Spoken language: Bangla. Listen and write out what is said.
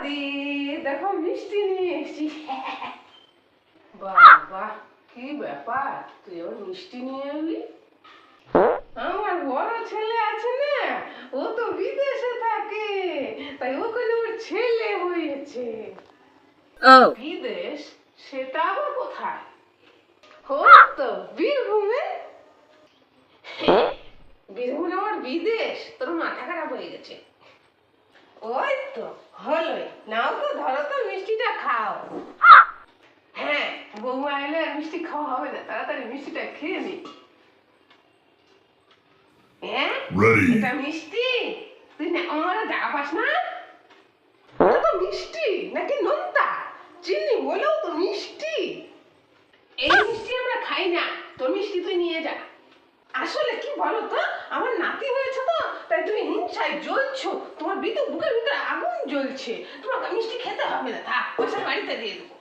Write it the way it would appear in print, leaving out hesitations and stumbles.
বৌদি, দেখো মিষ্টি নিয়ে এসেছি। বাবা, কি ব্যাপার, তুই আবার মিষ্টি নিয়ে এলি? আমার বড় ছেলে আছে না, ও তো বিদেশে থাকে, তাই ওকে ওর ছেলে হয়েছে। বিদেশ? সেটা আবার কোথায়? ও তো বীরভূমে। বীরভূমে আবার বিদেশ? তোর মাথা খারাপ হয়ে গেছে। ওই তো হলোই, নাও তো, ধরো তো, মিষ্টিটা খাও। হ্যাঁ, বৌমা এলে আর মিষ্টি খাওয়া হবে না, তাড়াতাড়ি মিষ্টিটা খেয়ে নি। হ্যাঁ, এটা মিষ্টি? তুই না আমার যা পাস না? এটা তো মিষ্টি নাকি নোনতা? চিনি বলেও তো মিষ্টি। এই মিষ্টি আমরা খাই না, তোর মিষ্টি তুই নিয়ে যা। আসলে কি বলো তো, আমার নাতি হয়েছে তো, তাই তুমি হিংসায় জ্বলছো, তোমার বুকের ভিতরে আগুন জ্বলছে। তোমাকে মিষ্টি খেতে হবে না, থাক, পাশের বাড়িতে দিয়ে দেবো।